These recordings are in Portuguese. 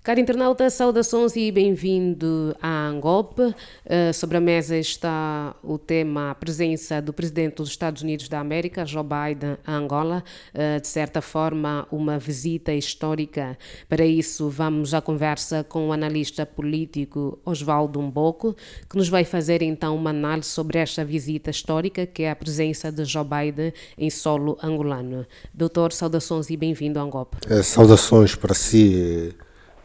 Caro internauta, saudações e bem-vindo à Angope. Sobre a mesa está o tema a presença do presidente dos Estados Unidos da América, Joe Biden, a Angola. De certa forma, uma visita histórica. Para isso, vamos à conversa com o analista político Osvaldo Mboco, que nos vai fazer então uma análise sobre esta visita histórica, que é a presença de Joe Biden em solo angolano. Doutor, saudações e bem-vindo à Angope. Saudações para si,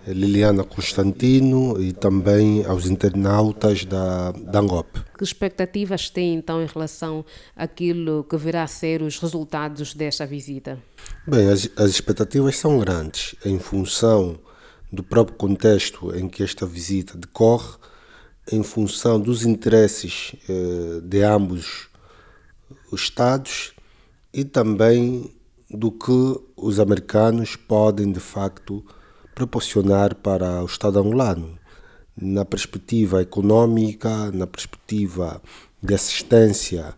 Liliana Constantino, e também aos internautas da Angope. Que expectativas tem então em relação àquilo que virá a ser os resultados desta visita? Bem, as expectativas são grandes em função do próprio contexto em que esta visita decorre, em função dos interesses de ambos os Estados e também do que os americanos podem de facto proporcionar para o Estado angolano, na perspectiva econômica, na perspectiva de assistência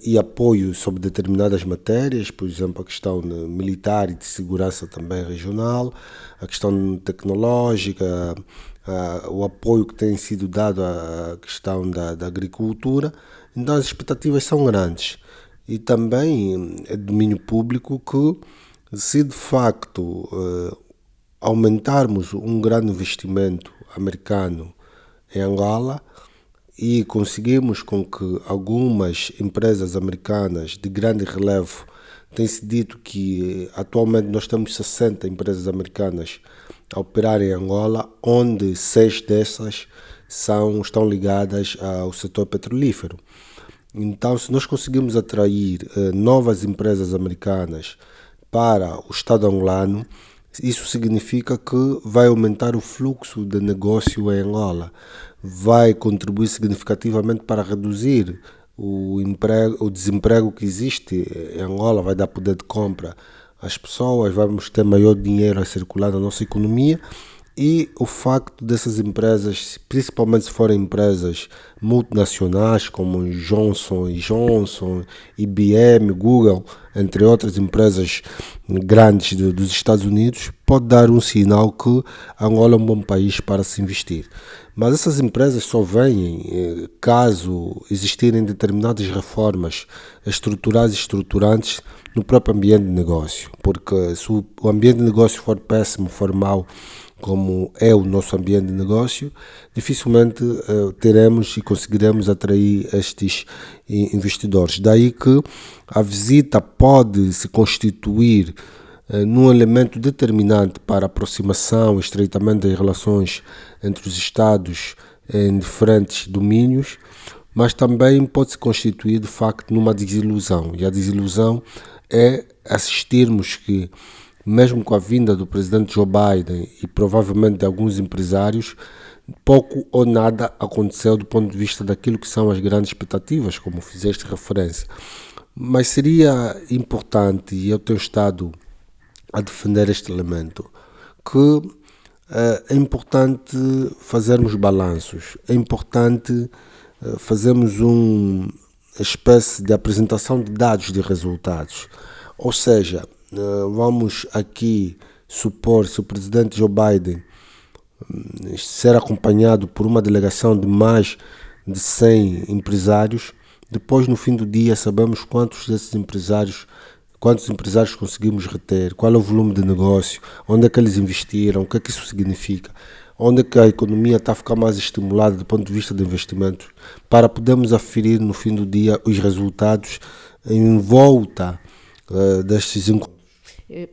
e apoio sobre determinadas matérias, por exemplo, a questão militar e de segurança também regional, a questão tecnológica, o apoio que tem sido dado à questão da agricultura. Então as expectativas são grandes. E também é domínio público que, se de facto aumentarmos um grande investimento americano em Angola e conseguirmos com que algumas empresas americanas de grande relevo, tem-se dito que atualmente nós temos 60 empresas americanas a operar em Angola, onde 6 dessas estão ligadas ao setor petrolífero. Então, se nós conseguirmos atrair novas empresas americanas para o Estado angolano, isso significa que vai aumentar o fluxo de negócio em Angola, vai contribuir significativamente para reduzir o desemprego que existe em Angola, vai dar poder de compra às pessoas, vamos ter maior dinheiro a circular na nossa economia. E o facto dessas empresas, principalmente se forem empresas multinacionais como Johnson Johnson, IBM, Google, entre outras empresas grandes dos Estados Unidos, pode dar um sinal que Angola é um bom país para se investir. Mas essas empresas só vêm caso existirem determinadas reformas estruturais e estruturantes no próprio ambiente de negócio. Porque se o ambiente de negócio for péssimo, for mau, como é o nosso ambiente de negócio, dificilmente teremos e conseguiremos atrair estes investidores. Daí que a visita pode se constituir num elemento determinante para a aproximação e estreitamento das relações entre os Estados em diferentes domínios, mas também pode se constituir de facto numa desilusão. E a desilusão é assistirmos que, mesmo com a vinda do presidente Joe Biden e provavelmente de alguns empresários, pouco ou nada aconteceu do ponto de vista daquilo que são as grandes expectativas, como fizeste referência. Mas seria importante, e eu tenho estado a defender este elemento, que é importante fazermos balanços, é importante fazermos uma espécie de apresentação de dados de resultados. Ou seja, vamos aqui supor, se o presidente Joe Biden ser acompanhado por uma delegação de mais de 100 empresários, depois no fim do dia sabemos quantos empresários conseguimos reter, qual é o volume de negócio, onde é que eles investiram, o que é que isso significa, onde é que a economia está a ficar mais estimulada do ponto de vista de investimentos, para podermos aferir no fim do dia os resultados em volta destes encontros.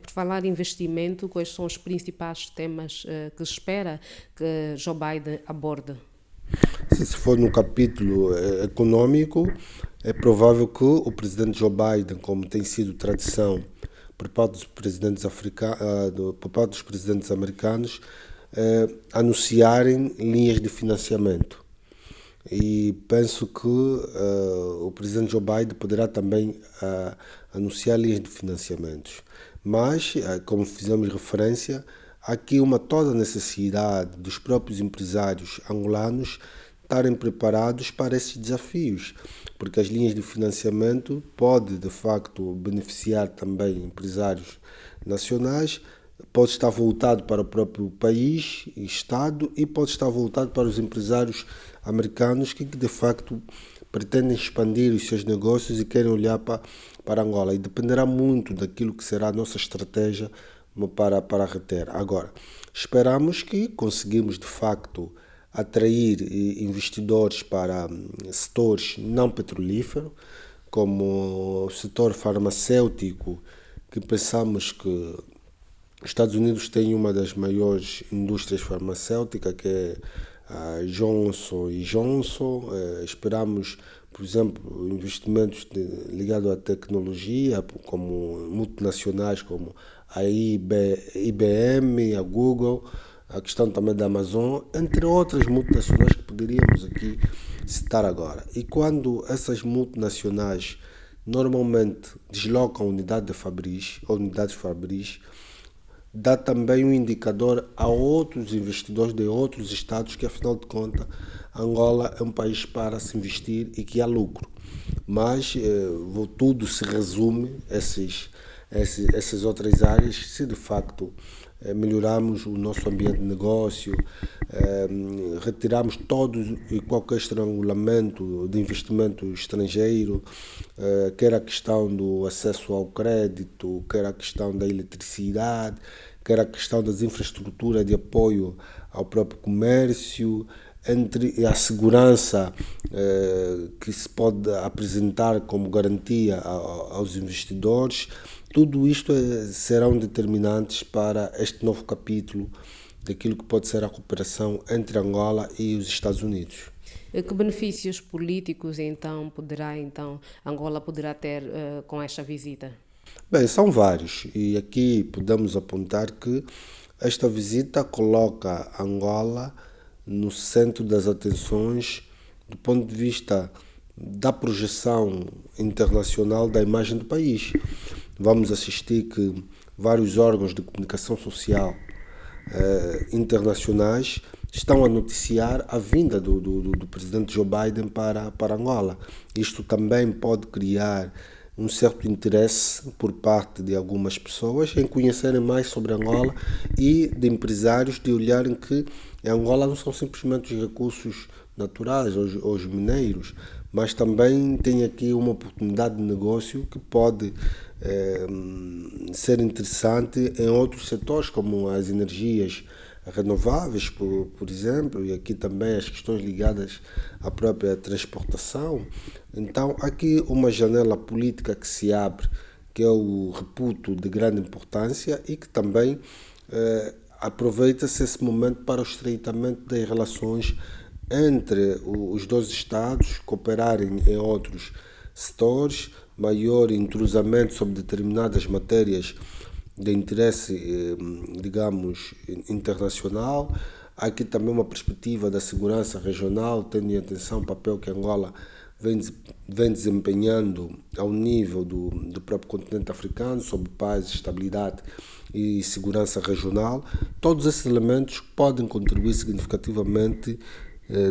Por falar em investimento, quais são os principais temas que se espera que Joe Biden aborde? Se for no capítulo econômico, é provável que o presidente Joe Biden, como tem sido tradição por parte dos presidentes americanos, anunciarem linhas de financiamento. E penso que o presidente Joe Biden poderá também anunciar linhas de financiamentos. Mas, como fizemos referência, há aqui uma toda necessidade dos próprios empresários angolanos estarem preparados para esses desafios, porque as linhas de financiamento podem, de facto, beneficiar também empresários nacionais, pode estar voltado para o próprio país e Estado e pode estar voltado para os empresários americanos que de facto pretendem expandir os seus negócios e querem olhar para Angola. E dependerá muito daquilo que será a nossa estratégia para reter. Agora, esperamos que conseguimos de facto atrair investidores para setores não petrolíferos, como o setor farmacêutico, que pensamos que os Estados Unidos têm uma das maiores indústrias farmacêuticas, que é a Johnson Johnson. Esperamos, por exemplo, investimentos ligados à tecnologia, como multinacionais como a IBM, a Google, a questão também da Amazon, entre outras multinacionais que poderíamos aqui citar agora. E quando essas multinacionais normalmente deslocam unidade de fabris, ou unidades fabris, dá também um indicador a outros investidores de outros estados que, afinal de contas, Angola é um país para se investir e que há lucro. Mas tudo se resume essas outras áreas se de facto melhorarmos o nosso ambiente de negócio, retirarmos todo e qualquer estrangulamento de investimento estrangeiro, quer a questão do acesso ao crédito, quer a questão da eletricidade, quer a questão das infraestruturas de apoio ao próprio comércio, entre a segurança que se pode apresentar como garantia aos investidores. Tudo isto serão determinantes para este novo capítulo daquilo que pode ser a cooperação entre Angola e os Estados Unidos. Que benefícios políticos Angola poderá ter com esta visita? Bem, são vários e aqui podemos apontar que esta visita coloca Angola no centro das atenções do ponto de vista da projeção internacional da imagem do país. Vamos assistir que vários órgãos de comunicação social internacionais estão a noticiar a vinda do presidente Joe Biden para Angola. Isto também pode criar um certo interesse por parte de algumas pessoas em conhecerem mais sobre Angola e de empresários de olharem que em Angola não são simplesmente os recursos naturais, os mineiros, mas também tem aqui uma oportunidade de negócio que pode ser interessante em outros setores, como as energias renováveis, por exemplo, e aqui também as questões ligadas à própria transportação. Então, aqui uma janela política que se abre, que eu reputo de grande importância e que também aproveita-se esse momento para o estreitamento das relações entre os dois Estados, cooperarem em outros setores, maior entrosamento sobre determinadas matérias de interesse, digamos, internacional. Há aqui também uma perspectiva da segurança regional, tendo em atenção o papel que Angola vem desempenhando ao nível do próprio continente africano, sobre paz, estabilidade e segurança regional. Todos esses elementos podem contribuir significativamente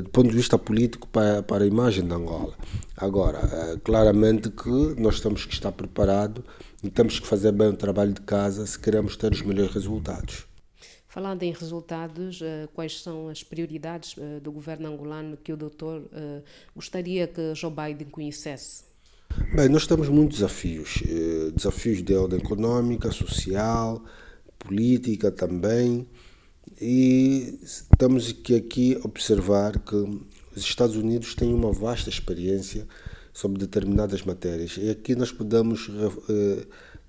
do ponto de vista político para a imagem de Angola. Agora, claramente que nós temos que estar preparados e temos que fazer bem o trabalho de casa se queremos ter os melhores resultados. Falando em resultados, quais são as prioridades do governo angolano que o doutor gostaria que Joe Biden conhecesse? Bem, nós temos muitos desafios. Desafios de ordem econômica, social, política também. E temos que aqui observar que os Estados Unidos têm uma vasta experiência sobre determinadas matérias. E aqui nós podemos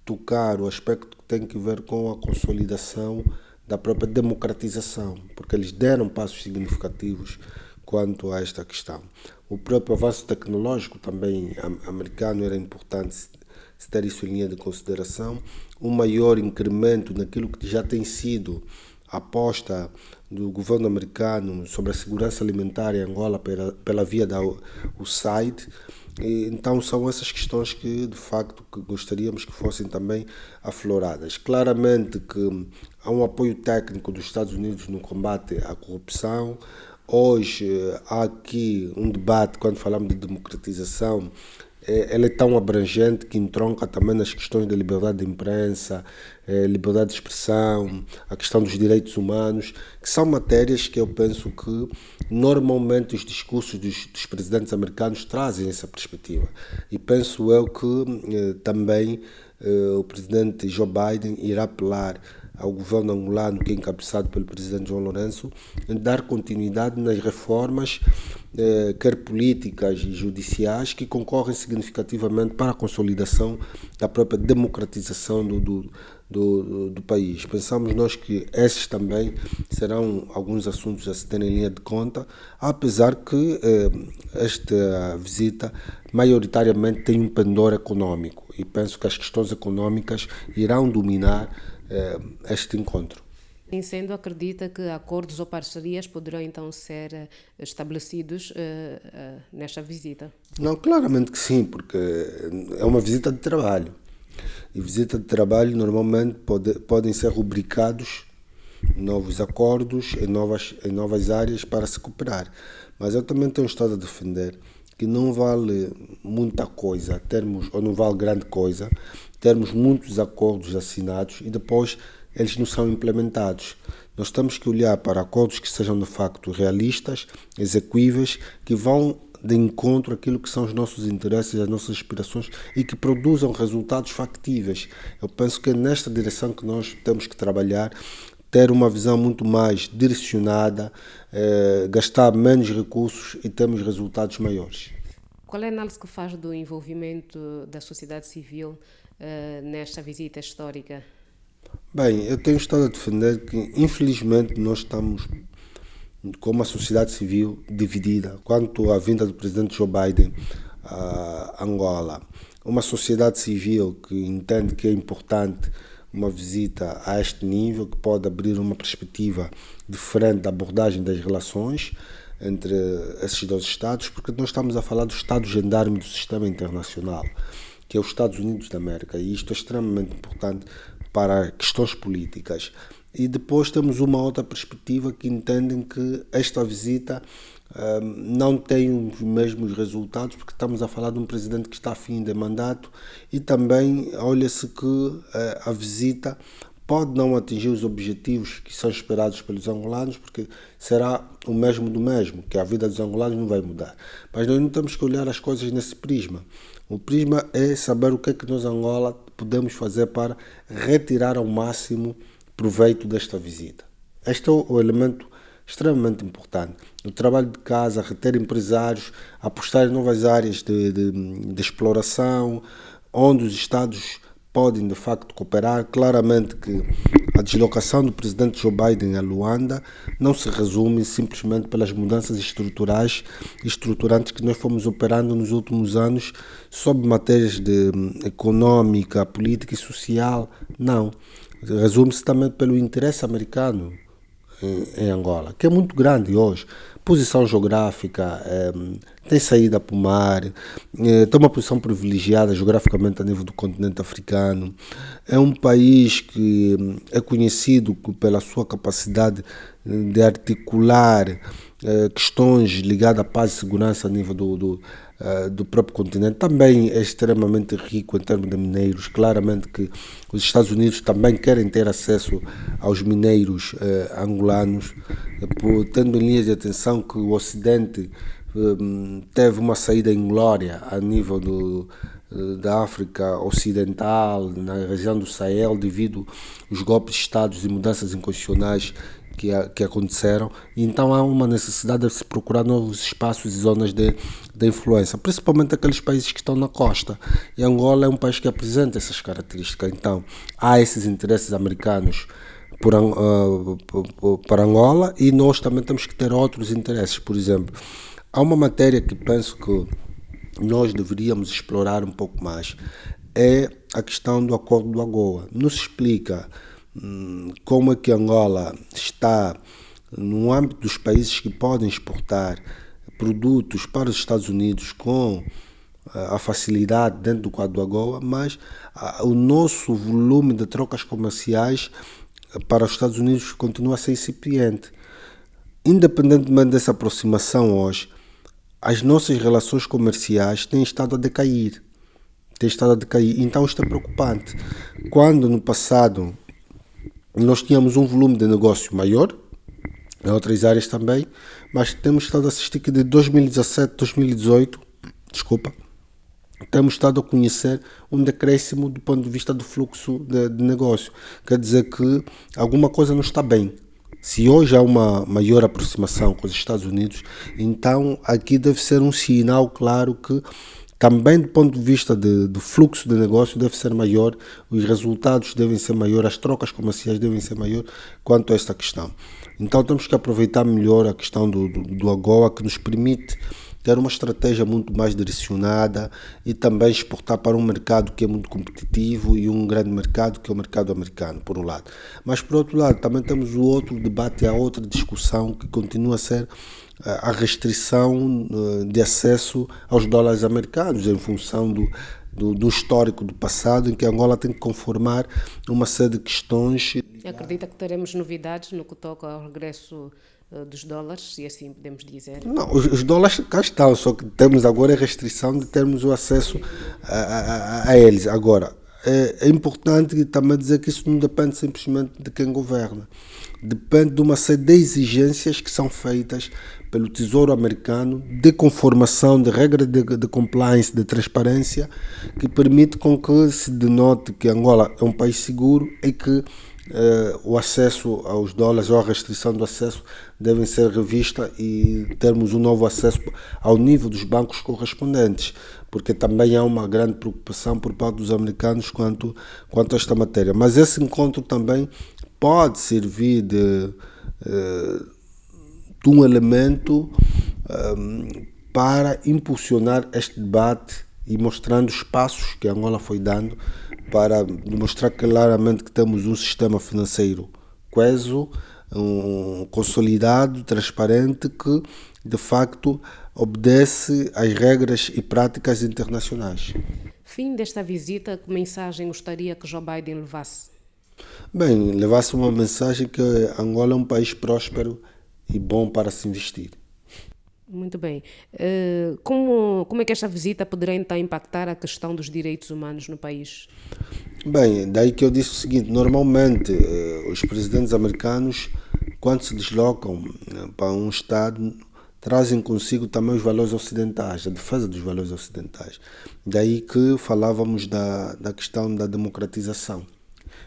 tocar o aspecto que tem que ver com a consolidação da própria democratização, porque eles deram passos significativos quanto a esta questão. O próprio avanço tecnológico também americano era importante se ter isso em linha de consideração. Um maior incremento naquilo que já tem sido a aposta do governo americano sobre a segurança alimentar em Angola pela via da USAID. Então são essas questões que de facto que gostaríamos que fossem também afloradas. Claramente que há um apoio técnico dos Estados Unidos no combate à corrupção. Hoje há aqui um debate, quando falamos de democratização, ela é tão abrangente que entronca também nas questões da liberdade de imprensa, liberdade de expressão, a questão dos direitos humanos, que são matérias que eu penso que normalmente os discursos dos presidentes americanos trazem essa perspectiva. E penso eu que também o presidente Joe Biden irá apelar ao governo angolano, que é encabeçado pelo presidente João Lourenço, em dar continuidade nas reformas, quer políticas e judiciais, que concorrem significativamente para a consolidação da própria democratização do país. Pensamos nós que esses também serão alguns assuntos a se ter em linha de conta, apesar que esta visita maioritariamente tem um pendor econômico, e penso que as questões econômicas irão dominar este encontro. Em sendo, acredita que acordos ou parcerias poderão então ser estabelecidos nesta visita? Não, claramente que sim, porque é uma visita de trabalho. E visita de trabalho normalmente podem ser rubricados novos acordos em novas áreas para se cooperar. Mas eu também tenho estado a defender que não vale muita coisa, ou não vale grande coisa, termos muitos acordos assinados e depois eles não são implementados. Nós temos que olhar para acordos que sejam de facto realistas, execuíveis, que vão de encontro àquilo que são os nossos interesses, as nossas aspirações e que produzam resultados factíveis. Eu penso que é nesta direção que nós temos que trabalhar, ter uma visão muito mais direcionada, gastar menos recursos e termos resultados maiores. Qual é a análise que faz do envolvimento da sociedade civil nesta visita histórica? Bem, eu tenho estado a defender que, infelizmente, nós estamos com uma sociedade civil dividida quanto à vinda do presidente Joe Biden a Angola. Uma sociedade civil que entende que é importante uma visita a este nível, que pode abrir uma perspectiva diferente da abordagem das relações entre esses dois Estados, porque nós estamos a falar do Estado gendarme do sistema internacional, que é os Estados Unidos da América, e isto é extremamente importante para questões políticas. E depois temos uma outra perspectiva que entendem que esta visita não tem os mesmos resultados, porque estamos a falar de um presidente que está a fim de mandato, e também olha-se que a visita pode não atingir os objetivos que são esperados pelos angolanos, porque será o mesmo do mesmo, que a vida dos angolanos não vai mudar. Mas nós não temos que olhar as coisas nesse prisma. O prisma é saber o que é que nós, Angola, podemos fazer para retirar ao máximo proveito desta visita. Este é o elemento extremamente importante. O trabalho de casa, reter empresários, apostar em novas áreas de exploração, onde os Estados podem de facto cooperar. Claramente que a deslocação do presidente Joe Biden a Luanda não se resume simplesmente pelas mudanças estruturais e estruturantes que nós fomos operando nos últimos anos sobre matérias de econômica, política e social. Não. Resume-se também pelo interesse americano em Angola, que é muito grande hoje. Posição geográfica, tem saída para o mar, tem uma posição privilegiada geograficamente a nível do continente africano. É um país que é conhecido pela sua capacidade de articular questões ligadas à paz e segurança a nível do próprio continente. Também é extremamente rico em termos de mineiros. Claramente que os Estados Unidos também querem ter acesso aos mineiros angolanos, tendo em linha de atenção que o Ocidente teve uma saída inglória a nível da África Ocidental, na região do Sahel, devido aos golpes de Estados e mudanças inconstitucionais que aconteceram. Então há uma necessidade de se procurar novos espaços e zonas de influência, principalmente aqueles países que estão na costa. E Angola é um país que apresenta essas características. Então há esses interesses americanos para Angola, e nós também temos que ter outros interesses. Por exemplo, há uma matéria que penso que nós deveríamos explorar um pouco mais, é a questão do Acordo do AGOA. Nos explica como é que Angola está no âmbito dos países que podem exportar produtos para os Estados Unidos com a facilidade dentro do quadro do AGOA, mas o nosso volume de trocas comerciais para os Estados Unidos continua a ser incipiente. Independentemente dessa aproximação hoje, as nossas relações comerciais têm estado a decair. Então isto é preocupante. Quando no passado nós tínhamos um volume de negócio maior, em outras áreas também, mas temos estado a assistir que de 2017, 2018, temos estado a conhecer um decréscimo do ponto de vista do fluxo de negócio. Quer dizer que alguma coisa não está bem. Se hoje há uma maior aproximação com os Estados Unidos, então aqui deve ser um sinal claro que também do ponto de vista do fluxo de negócio deve ser maior, os resultados devem ser maiores, as trocas comerciais devem ser maiores quanto a esta questão. Então temos que aproveitar melhor a questão do AGOA, que nos permite ter uma estratégia muito mais direcionada e também exportar para um mercado que é muito competitivo e um grande mercado que é o mercado americano, por um lado. Mas por outro lado também temos o outro debate, a outra discussão que continua a ser a restrição de acesso aos dólares americanos em função do histórico do passado, em que Angola tem que conformar uma série de questões. Acredita que teremos novidades no que toca ao regresso dos dólares, se assim podemos dizer? Não, os dólares cá estão, só que temos agora a restrição de termos o acesso a eles. Agora, é importante também dizer que isso não depende simplesmente de quem governa. Depende de uma série de exigências que são feitas pelo Tesouro Americano de conformação, de regra de compliance, de transparência, que permite com que se denote que Angola é um país seguro e que o acesso aos dólares ou a restrição do acesso devem ser revista e termos um novo acesso ao nível dos bancos correspondentes, porque também há uma grande preocupação por parte dos americanos quanto a esta matéria. Mas esse encontro também pode servir de um elemento para impulsionar este debate e mostrando os passos que Angola foi dando para demonstrar claramente que temos um sistema financeiro coeso, consolidado, transparente, que de facto obedece às regras e práticas internacionais. Fim desta visita, que mensagem gostaria que Joe Biden levasse? Bem, levasse uma mensagem que Angola é um país próspero e bom para se investir. Muito bem. Como é que esta visita poderá então impactar a questão dos direitos humanos no país? Bem, daí que eu disse o seguinte, normalmente os presidentes americanos, quando se deslocam para um Estado, trazem consigo também os valores ocidentais, a defesa dos valores ocidentais. Daí que falávamos da questão da democratização.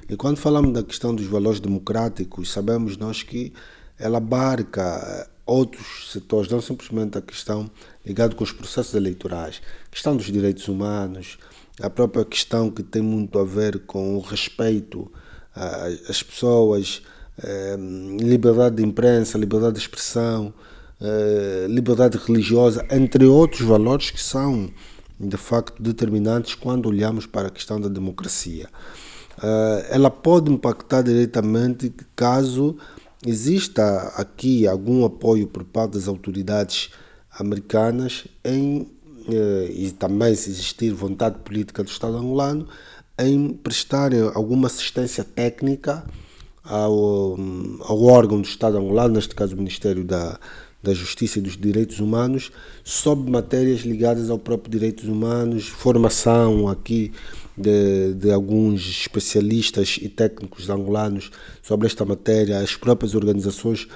E quando falamos da questão dos valores democráticos, sabemos nós que ela abarca outros setores, não simplesmente a questão ligada com os processos eleitorais, a questão dos direitos humanos, a própria questão que tem muito a ver com o respeito às pessoas, liberdade de imprensa, liberdade de expressão, liberdade religiosa, entre outros valores que são de facto determinantes quando olhamos para a questão da democracia. Ela pode impactar diretamente caso exista aqui algum apoio por parte das autoridades americanas e também se existir vontade política do Estado angolano em prestarem alguma assistência técnica ao órgão do Estado angolano, neste caso o Ministério da Justiça e dos Direitos Humanos, sobre matérias ligadas ao próprio direitos humanos, formação aqui de alguns especialistas e técnicos angolanos sobre esta matéria, as próprias organizações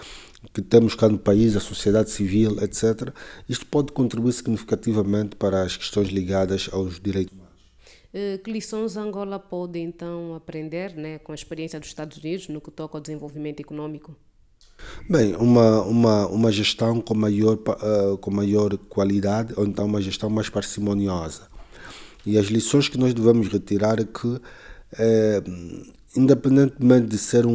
que temos cá no país, a sociedade civil, etc. Isto pode contribuir significativamente para as questões ligadas aos direitos humanos. Que lições Angola pode então aprender, com a experiência dos Estados Unidos no que toca ao desenvolvimento econômico? Bem, uma gestão com maior qualidade, ou então uma gestão mais parcimoniosa. E as lições que nós devemos retirar é que, independentemente de ser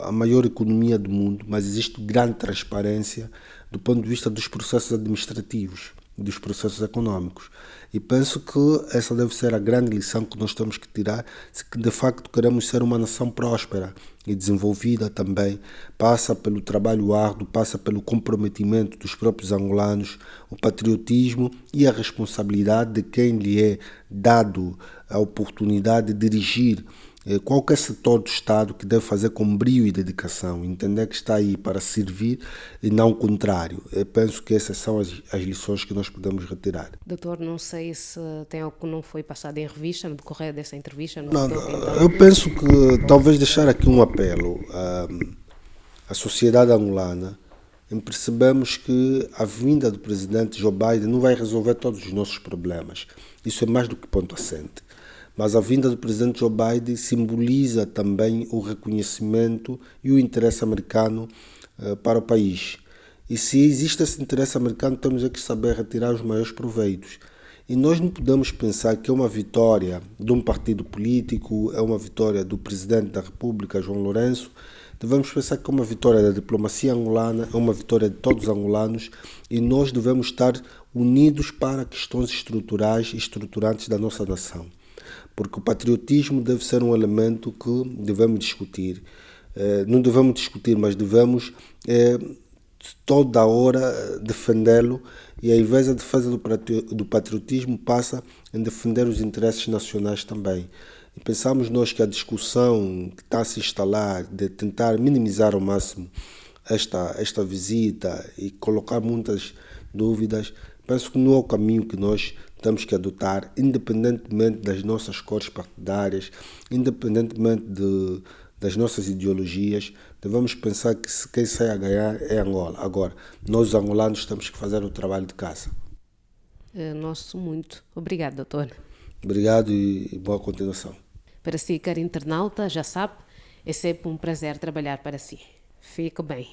a maior economia do mundo, mas existe grande transparência do ponto de vista dos processos administrativos, dos processos econômicos. E penso que essa deve ser a grande lição que nós temos que tirar, se de facto queremos ser uma nação próspera e desenvolvida também. Passa pelo trabalho árduo, passa pelo comprometimento dos próprios angolanos, o patriotismo e a responsabilidade de quem lhe é dado a oportunidade de dirigir qualquer setor do Estado que deve fazer com brio e dedicação, entender que está aí para servir e não o contrário. Eu penso que essas são as lições que nós podemos retirar. Doutor, não sei se tem algo que não foi passado em revista no decorrer dessa entrevista. Não, eu penso que talvez deixar aqui um apelo à sociedade angolana em percebemos que a vinda do presidente Joe Biden não vai resolver todos os nossos problemas. Isso é mais do que ponto assente. Mas a vinda do presidente Joe Biden simboliza também o reconhecimento e o interesse americano para o país. E se existe esse interesse americano, temos que saber retirar os maiores proveitos. E nós não podemos pensar que é uma vitória de um partido político, é uma vitória do presidente da República, João Lourenço. Devemos pensar que é uma vitória da diplomacia angolana, é uma vitória de todos os angolanos e nós devemos estar unidos para questões estruturais e estruturantes da nossa nação. Porque o patriotismo deve ser um elemento que devemos discutir. Não devemos discutir, mas devemos toda hora defendê-lo e ao invés da defesa do patriotismo passa em defender os interesses nacionais também. E pensamos nós que a discussão que está a se instalar de tentar minimizar ao máximo esta visita e colocar muitas dúvidas, penso que não é o caminho que nós temos que adotar, independentemente das nossas cores partidárias, independentemente das nossas ideologias. Devemos pensar que quem sai a ganhar é Angola. Agora, nós os angolanos temos que fazer o trabalho de casa. Nosso muito. Obrigado, doutor. Obrigado e boa continuação. Para si, caro internauta, já sabe, é sempre um prazer trabalhar para si. Fique bem.